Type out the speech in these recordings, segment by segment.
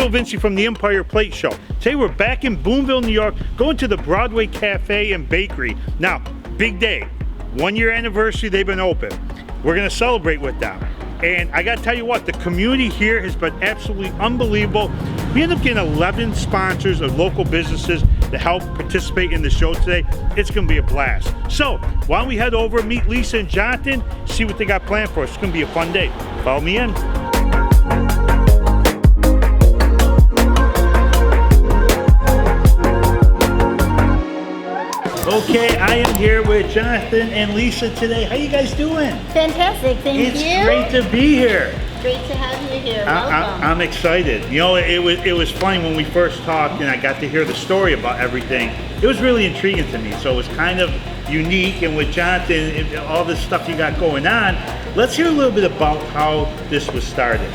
Daniel Vinci from the Empire Plate Show. Today we're back in Boonville, New York, going to the Broadway Cafe and Bakery. Now, big day, 1 year anniversary they've been open. We're gonna celebrate with them. And I gotta tell you what, the community here has been absolutely unbelievable. We ended up getting 11 sponsors of local businesses to help participate in the show today. It's gonna be a blast. So, why don't we head over, meet Lisa and Jonathan, see what they got planned for us. It's gonna be a fun day. Follow me in. Okay, I am here with Jonathan and Lisa today. How you guys doing? Fantastic, thank you. It's great to be here. Great to have you here. Welcome. I'm excited. You know, it was funny when we first talked and I got to hear the story about everything. It was really intriguing to me. So it was kind of unique, and with Jonathan and all this stuff you got going on, let's hear a little bit about how this was started.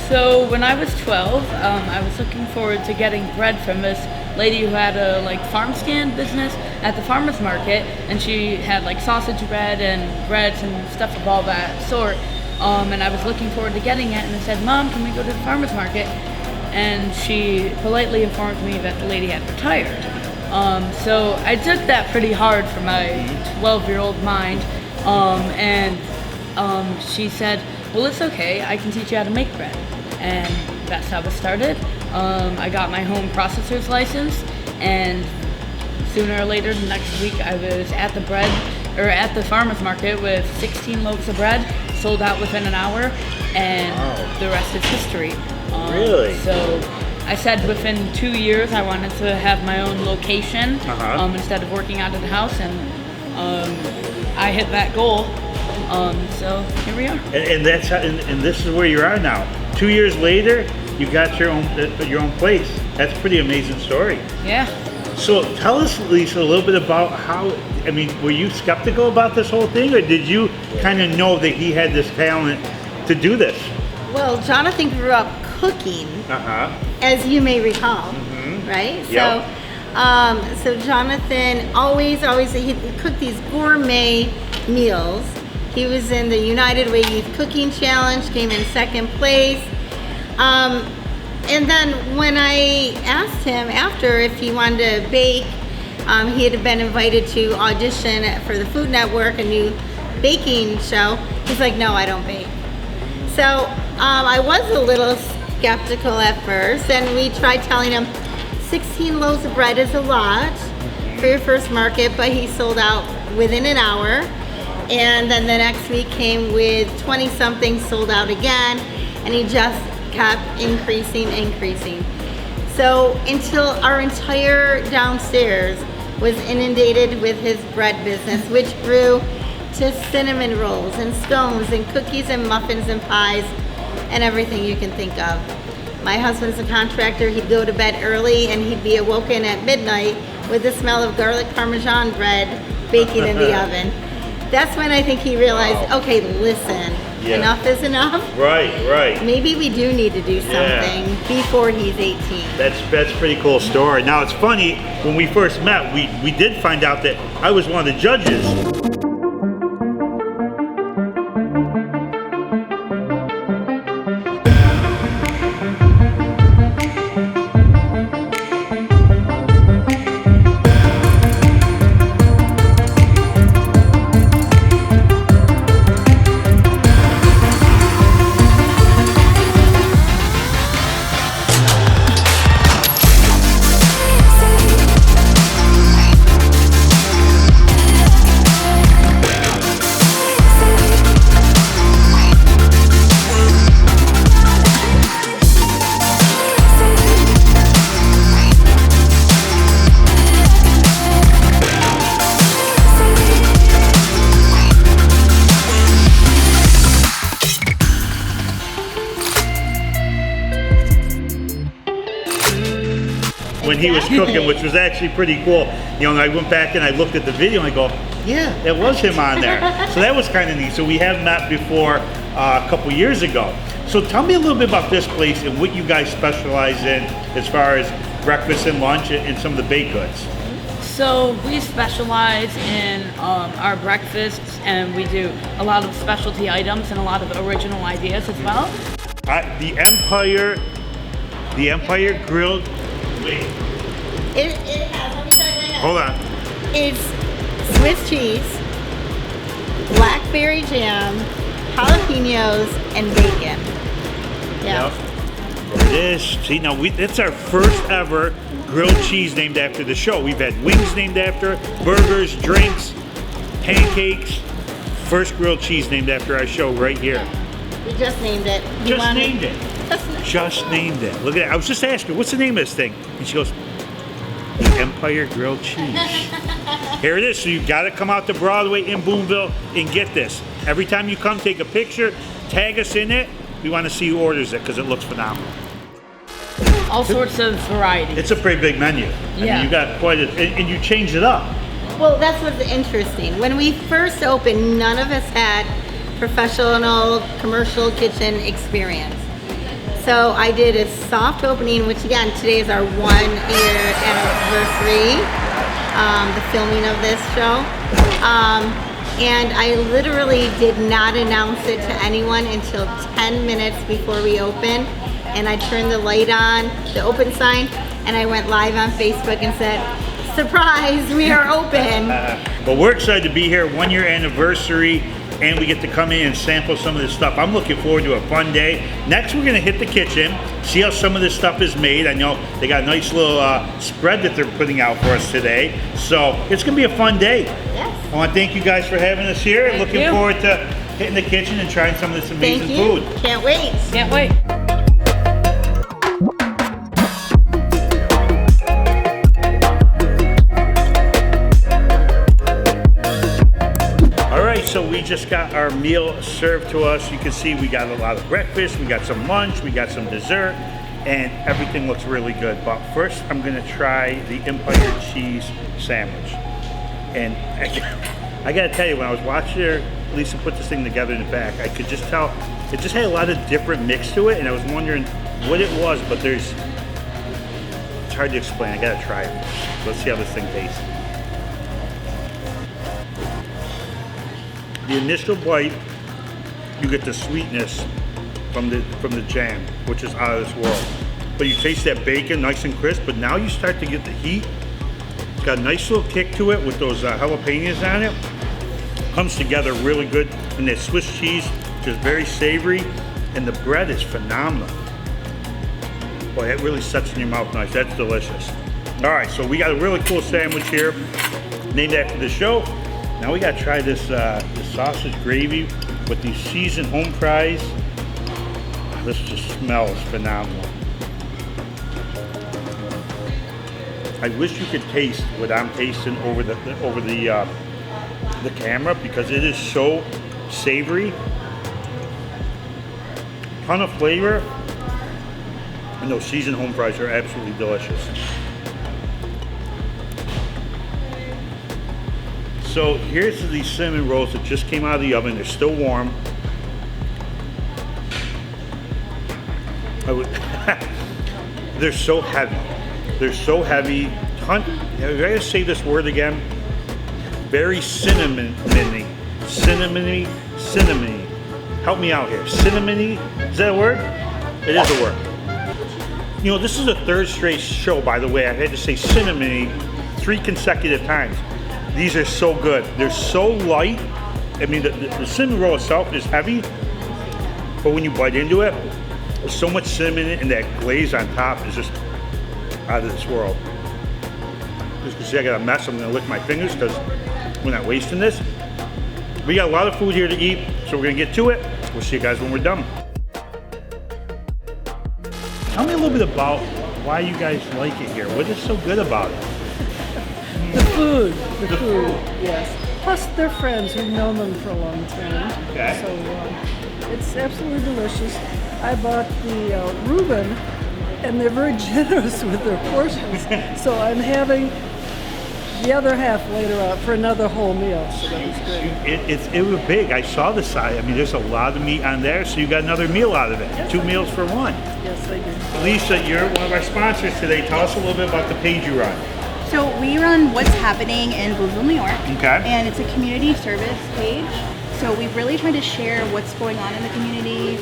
So when I was 12, I was looking forward to getting bread from this lady who had a farm stand business at the farmer's market, and she had sausage bread and breads and stuff of all that sort. And I was looking forward to getting it, and I said, "Mom, can we go to the farmer's market?" And she politely informed me that the lady had retired. So I took that pretty hard for my 12-year-old mind, and she said, "Well, it's okay, I can teach you how to make bread." And that's how it started. I got my home processor's license, and sooner or later the next week I was at the farmer's market with 16 loaves of bread, sold out within an hour, and the rest is history. Really? So I said within 2 years I wanted to have my own location instead of working out of the house, and I hit that goal. So here we are. And that's how, and this is where you are now. 2 years later, you got your own place. That's a pretty amazing story. Yeah. So tell us, Lisa, a little bit about how, I mean, were you skeptical about this whole thing, or did you kind of know that he had this talent to do this? Well, Jonathan grew up cooking, as you may recall, right? Yep. So Jonathan always, he cooked these gourmet meals. He was in the United Way Youth Cooking Challenge, came in second place. And then when I asked him after if he wanted to bake, he had been invited to audition for the Food Network, a new baking show. He's like, "No, I don't bake." So I was a little skeptical at first, and we tried telling him 16 loaves of bread is a lot for your first market, but he sold out within an hour. And then the next week came with 20 something, sold out again, and he just kept increasing. So until our entire downstairs was inundated with his bread business, which grew to cinnamon rolls and scones and cookies and muffins and pies and everything you can think of. My husband's a contractor. He'd go to bed early and he'd be awoken at midnight with the smell of garlic parmesan bread baking in the oven. That's when I think he realized, okay, listen, enough is enough. Right. Maybe we do need to do something before he's 18. That's a pretty cool story. Now it's funny, when we first met, we did find out that I was one of the judges. When he was cooking, which was actually pretty cool. You know, I went back and I looked at the video and I go, yeah, that was him on there. So that was kind of neat. So we have met before a couple years ago. So tell me a little bit about this place and what you guys specialize in as far as breakfast and lunch and some of the baked goods. So we specialize in our breakfasts, and we do a lot of specialty items and a lot of original ideas as well. The Empire The Empire Grilled. Wait, It has, let me tell you right now. hold on. It's Swiss cheese, blackberry jam, jalapenos, and bacon. Yeah. Yep. It is. See, now it's our first ever grilled cheese named after the show. We've had wings named after, burgers, drinks, pancakes. First grilled cheese named after our show right here. We just named it. Just named it. Just Just named it. Look at that. I was just asking her, what's the name of this thing? And she goes, the Empire Grilled Cheese. Here it is. So you've got to come out to Broadway in Boonville and get this. Every time you come, take a picture, tag us in it. We want to see who orders it because it looks phenomenal. All sorts of varieties. It's a pretty big menu. I Yeah. mean, you got quite a, and you changed it up. Well, that's what's interesting. When we first opened, none of us had professional commercial kitchen experience. So I did a soft opening, which again, today is our 1-year anniversary, the filming of this show. And I literally did not announce it to anyone until 10 minutes before we opened. And I turned the light on, the open sign, and I went live on Facebook and said, surprise, we are open. But we're excited to be here, 1-year anniversary, and we get to come in and sample some of this stuff. I'm looking forward to a fun day. Next, we're gonna hit the kitchen, see how some of this stuff is made. I know they got a nice little spread that they're putting out for us today. So it's gonna be a fun day. Yes. I wanna thank you guys for having us here. Thank Looking you. forward to hitting the kitchen and trying some of this amazing Thank you. food. Can't wait. Can't wait. So we just got our meal served to us. You can see we got a lot of breakfast, we got some lunch, we got some dessert, and everything looks really good. But first, I'm gonna try the Empire cheese sandwich. And I gotta tell you, when I was watching Lisa put this thing together in the back, I could just tell it just had a lot of different mix to it, and I was wondering what it was, but it's hard to explain. I gotta try it. So let's see how this thing tastes. The initial bite, you get the sweetness from the jam, which is out of this world. But you taste that bacon nice and crisp, but now you start to get the heat. It's got a nice little kick to it with those jalapenos on it. Comes together really good. And that Swiss cheese, which is very savory, and the bread is phenomenal. Boy, it really sets in your mouth nice. That's delicious. All right, so we got a really cool sandwich here, named after the show. Now we gotta try this sausage gravy with these seasoned home fries. This just smells phenomenal. I wish you could taste what I'm tasting over the camera because it is so savory, ton of flavor, and those seasoned home fries are absolutely delicious. So here's these cinnamon rolls that just came out of the oven. They're still warm. They're so heavy. They're so heavy. I gotta say this word again. Very cinnamony. Cinnamony. Help me out here. Cinnamony. Is that a word? It is a word. You know, this is the third straight show, by the way. I had to say cinnamony 3 consecutive times. These are so good. They're so light. I mean, the cinnamon roll itself is heavy, but when you bite into it, there's so much cinnamon in it, and that glaze on top is just out of this world. As you can see, I got a mess. I'm gonna lick my fingers because we're not wasting this. We got a lot of food here to eat, so we're gonna get to it. We'll see you guys when we're done. Tell me a little bit about why you guys like it here. What is so good about it? The food, yes. Plus, they're friends. We've known them for a long time. Okay. So it's absolutely delicious. I bought the Reuben, and they're very generous with their portions. So I'm having the other half later on for another whole meal. So that was great. It was big. I saw the side. I mean, there's a lot of meat on there, so you got another meal out of it. Yes, 2 meals for one. Yes, I do. Lisa, you're one of our sponsors today. Tell us a little bit about the page you run. So we run What's Happening in Boonville, New York. Okay. And it's a community service page. So we really try to share what's going on in the community,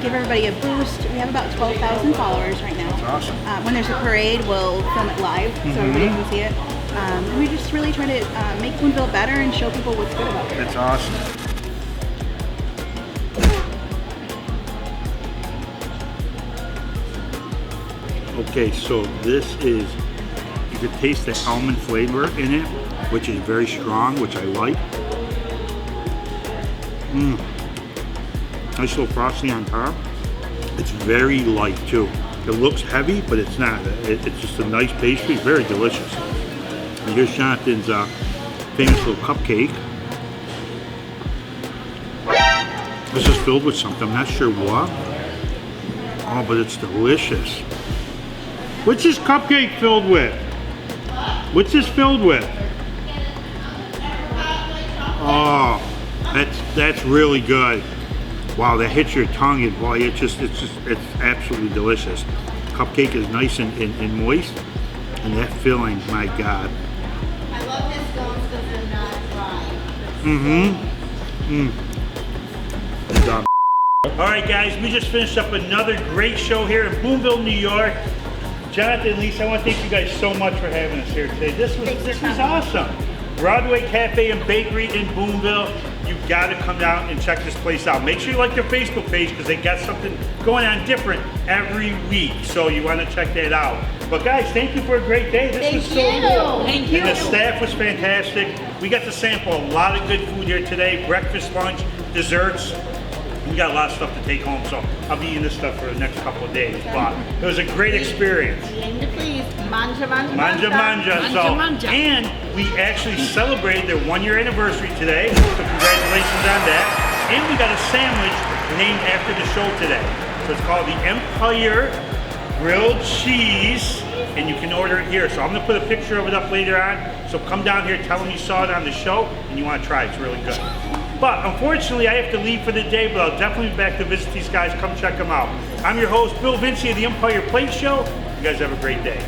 give everybody a boost. We have about 12,000 followers right now. That's awesome. When there's a parade, we'll film it live so everybody can see it. And we just really try to make Boonville better and show people what's good about it. That's awesome. Okay, so this is, you can taste the almond flavor in it, which is very strong, which I like. Nice little frosting on top. It's very light too. It looks heavy, but it's not. It's just a nice pastry, very delicious. And here's Jonathan's famous little cupcake. This is filled with something, I'm not sure what. Oh, but it's delicious. What's this cupcake filled with? What's this filled with? Oh, that's really good. Wow, that hits your tongue, and boy, it's absolutely delicious. Cupcake is nice and moist, and that filling, my God. I love his scones because they're not dry. Good job. All right, guys, we just finished up another great show here in Boonville, New York. Jonathan, Lisa, I want to thank you guys so much for having us here today. This was awesome. Broadway Cafe and Bakery in Boonville. You've got to come down and check this place out. Make sure you like their Facebook page because they got something going on different every week. So you want to check that out. But guys, thank you for a great day. This was so cool. Thank you. And the staff was fantastic. We got to sample a lot of good food here today. Breakfast, lunch, desserts. We got a lot of stuff to take home, so I'll be eating this stuff for the next couple of days. But it was a great experience. Please, manja, manja, Manja, manja. Manja, manja. And we actually celebrated their 1-year anniversary today, so congratulations on that. And we got a sandwich named after the show today. So it's called the Empire Grilled Cheese, and you can order it here. So I'm gonna put a picture of it up later on. So come down here, tell them you saw it on the show, and you wanna try it, it's really good. But unfortunately, I have to leave for the day, but I'll definitely be back to visit these guys. Come check them out. I'm your host, Bill Vinci of the Empire Plate Show. You guys have a great day.